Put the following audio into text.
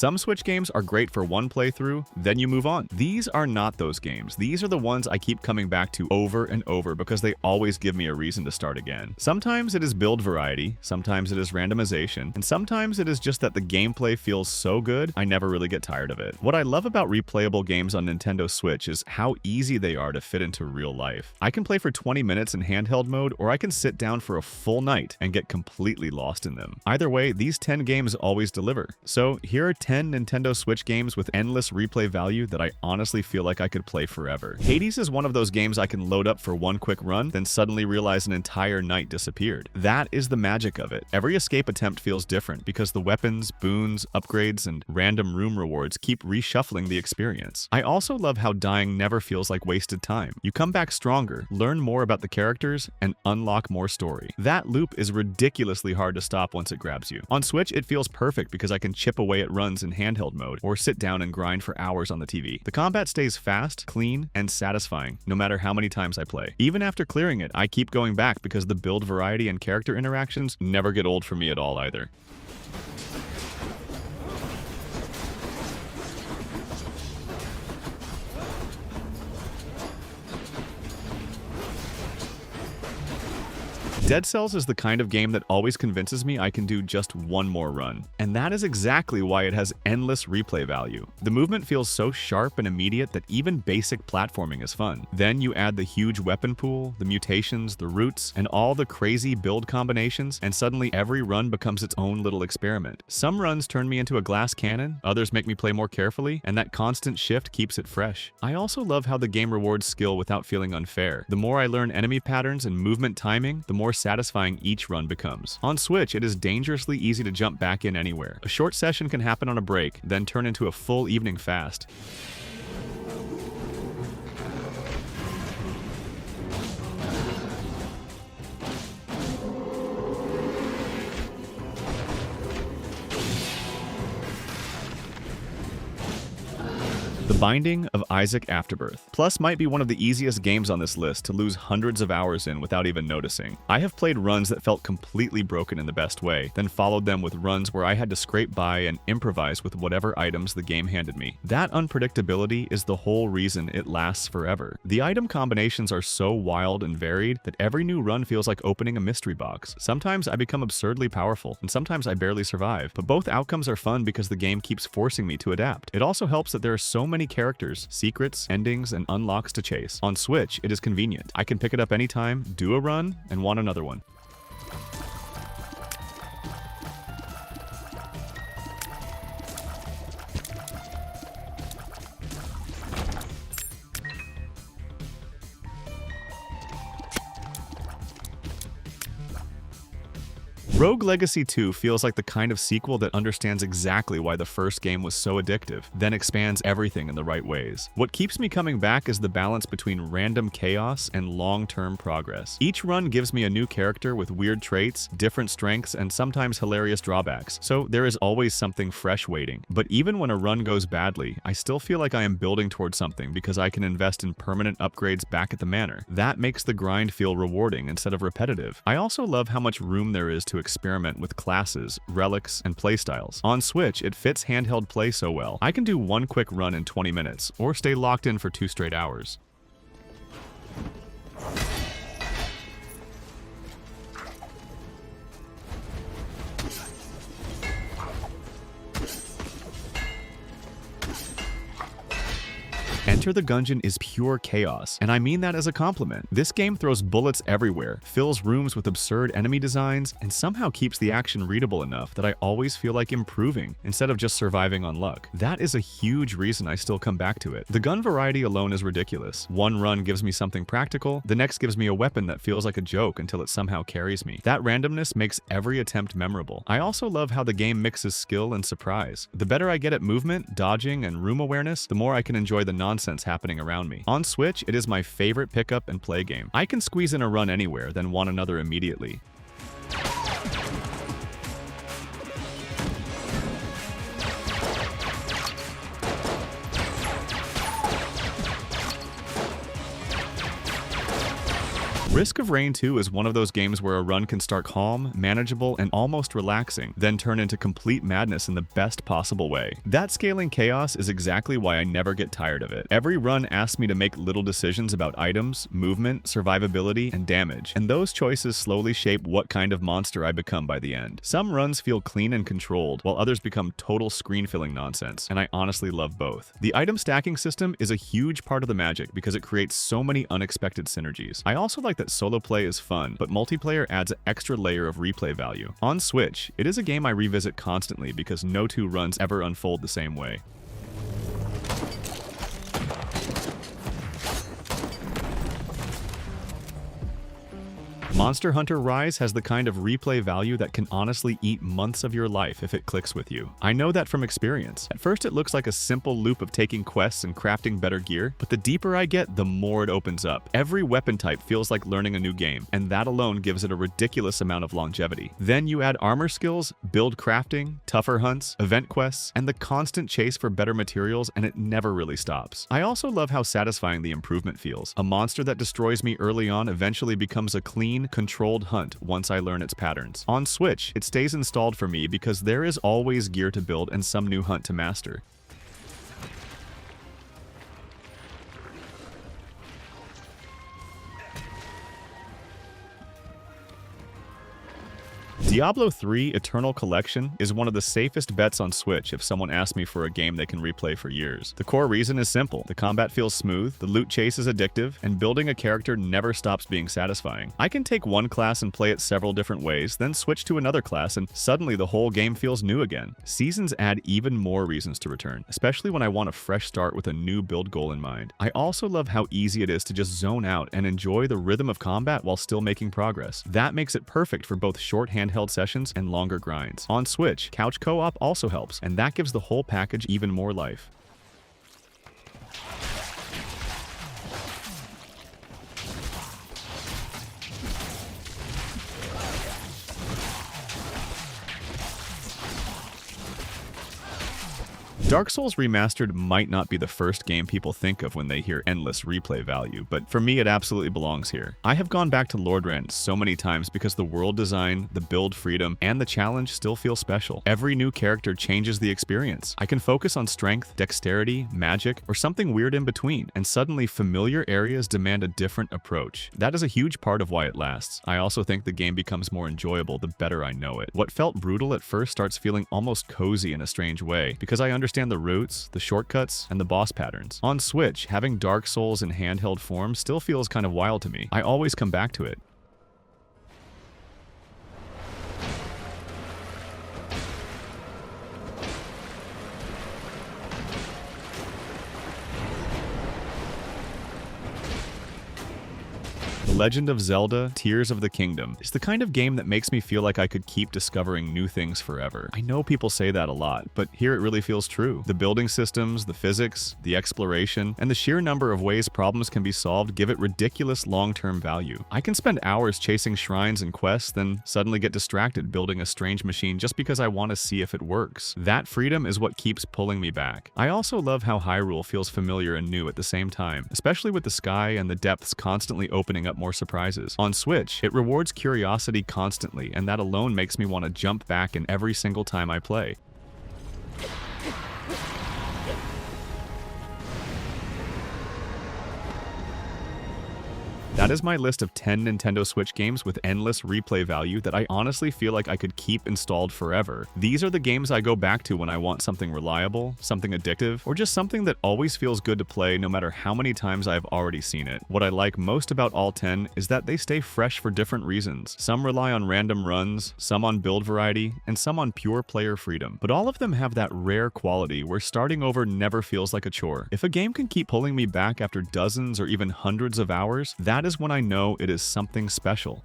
Some Switch games are great for one playthrough, then you move on. These are not those games. These are the ones I keep coming back to over and over because they always give me a reason to start again. Sometimes it is build variety, sometimes it is randomization, and sometimes it is just that the gameplay feels so good, I never really get tired of it. What I love about replayable games on Nintendo Switch is how easy they are to fit into real life. I can play for 20 minutes in handheld mode, or I can sit down for a full night and get completely lost in them. Either way, these 10 games always deliver. So here are 10 Nintendo Switch games with endless replay value that I honestly feel like I could play forever. Hades is one of those games I can load up for one quick run, then suddenly realize an entire night disappeared. That is the magic of it. Every escape attempt feels different because the weapons, boons, upgrades, and random room rewards keep reshuffling the experience. I also love how dying never feels like wasted time. You come back stronger, learn more about the characters, and unlock more story. That loop is ridiculously hard to stop once it grabs you. On Switch, it feels perfect because I can chip away at runs in handheld mode, or sit down and grind for hours on the TV. The combat stays fast, clean, and satisfying, no matter how many times I play. Even after clearing it, I keep going back because the build variety and character interactions never get old for me at all either. Dead Cells is the kind of game that always convinces me I can do just one more run, and that is exactly why it has endless replay value. The movement feels so sharp and immediate that even basic platforming is fun. Then you add the huge weapon pool, the mutations, the roots, and all the crazy build combinations, and suddenly every run becomes its own little experiment. Some runs turn me into a glass cannon, others make me play more carefully, and that constant shift keeps it fresh. I also love how the game rewards skill without feeling unfair. The more I learn enemy patterns and movement timing, the more satisfying each run becomes. On Switch, it is dangerously easy to jump back in anywhere. A short session can happen on a break, then turn into a full evening fast. The Binding of Isaac Afterbirth. Plus might be one of the easiest games on this list to lose hundreds of hours in without even noticing. I have played runs that felt completely broken in the best way, then followed them with runs where I had to scrape by and improvise with whatever items the game handed me. That unpredictability is the whole reason it lasts forever. The item combinations are so wild and varied that every new run feels like opening a mystery box. Sometimes I become absurdly powerful, and sometimes I barely survive, but both outcomes are fun because the game keeps forcing me to adapt. It also helps that there are so many characters, secrets, endings, and unlocks to chase. On Switch, it is convenient. I can pick it up anytime, do a run, and want another one. Rogue Legacy 2 feels like the kind of sequel that understands exactly why the first game was so addictive, then expands everything in the right ways. What keeps me coming back is the balance between random chaos and long-term progress. Each run gives me a new character with weird traits, different strengths, and sometimes hilarious drawbacks, so there is always something fresh waiting. But even when a run goes badly, I still feel like I am building towards something because I can invest in permanent upgrades back at the manor. That makes the grind feel rewarding instead of repetitive. I also love how much room there is to experiment with classes, relics, and playstyles. On Switch, it fits handheld play so well. I can do one quick run in 20 minutes, or stay locked in for 2 straight hours. Enter the Gungeon is pure chaos, and I mean that as a compliment. This game throws bullets everywhere, fills rooms with absurd enemy designs, and somehow keeps the action readable enough that I always feel like improving instead of just surviving on luck. That is a huge reason I still come back to it. The gun variety alone is ridiculous. One run gives me something practical, the next gives me a weapon that feels like a joke until it somehow carries me. That randomness makes every attempt memorable. I also love how the game mixes skill and surprise. The better I get at movement, dodging, and room awareness, the more I can enjoy the nonsense happening around me. On Switch, it is my favorite pickup and play game. I can squeeze in a run anywhere, then want another immediately. Risk of Rain 2 is one of those games where a run can start calm, manageable, and almost relaxing, then turn into complete madness in the best possible way. That scaling chaos is exactly why I never get tired of it. Every run asks me to make little decisions about items, movement, survivability, and damage, and those choices slowly shape what kind of monster I become by the end. Some runs feel clean and controlled, while others become total screen-filling nonsense, and I honestly love both. The item stacking system is a huge part of the magic because it creates so many unexpected synergies. I also like that solo play is fun, but multiplayer adds an extra layer of replay value. On Switch, it is a game I revisit constantly because no two runs ever unfold the same way. Monster Hunter Rise has the kind of replay value that can honestly eat months of your life if it clicks with you. I know that from experience. At first it looks like a simple loop of taking quests and crafting better gear, but the deeper I get, the more it opens up. Every weapon type feels like learning a new game, and that alone gives it a ridiculous amount of longevity. Then you add armor skills, build crafting, tougher hunts, event quests, and the constant chase for better materials, and it never really stops. I also love how satisfying the improvement feels. A monster that destroys me early on eventually becomes a clean, controlled hunt once I learn its patterns. On Switch, it stays installed for me because there is always gear to build and some new hunt to master. Diablo 3 Eternal Collection is one of the safest bets on Switch if someone asks me for a game they can replay for years. The core reason is simple. The combat feels smooth, the loot chase is addictive, and building a character never stops being satisfying. I can take one class and play it several different ways, then switch to another class, and suddenly the whole game feels new again. Seasons add even more reasons to return, especially when I want a fresh start with a new build goal in mind. I also love how easy it is to just zone out and enjoy the rhythm of combat while still making progress. That makes it perfect for both short handheld sessions and longer grinds. On Switch, couch co-op also helps, and that gives the whole package even more life. Dark Souls Remastered might not be the first game people think of when they hear endless replay value, but for me it absolutely belongs here. I have gone back to Lordran so many times because the world design, the build freedom, and the challenge still feel special. Every new character changes the experience. I can focus on strength, dexterity, magic, or something weird in between, and suddenly familiar areas demand a different approach. That is a huge part of why it lasts. I also think the game becomes more enjoyable the better I know it. What felt brutal at first starts feeling almost cozy in a strange way, because I understand the routes, the shortcuts, and the boss patterns. On Switch, having Dark Souls in handheld form still feels kind of wild to me. I always come back to it. The Legend of Zelda: Tears of the Kingdom is the kind of game that makes me feel like I could keep discovering new things forever. I know people say that a lot, but here it really feels true. The building systems, the physics, the exploration, and the sheer number of ways problems can be solved give it ridiculous long-term value. I can spend hours chasing shrines and quests, then suddenly get distracted building a strange machine just because I want to see if it works. That freedom is what keeps pulling me back. I also love how Hyrule feels familiar and new at the same time, especially with the sky and the depths constantly opening up more surprises. On Switch, it rewards curiosity constantly, and that alone makes me want to jump back in every single time I play. That is my list of 10 Nintendo Switch games with endless replay value that I honestly feel like I could keep installed forever. These are the games I go back to when I want something reliable, something addictive, or just something that always feels good to play no matter how many times I've already seen it. What I like most about all 10 is that they stay fresh for different reasons. Some rely on random runs, some on build variety, and some on pure player freedom. But all of them have that rare quality where starting over never feels like a chore. If a game can keep pulling me back after dozens or even hundreds of hours, that is when I know it is something special.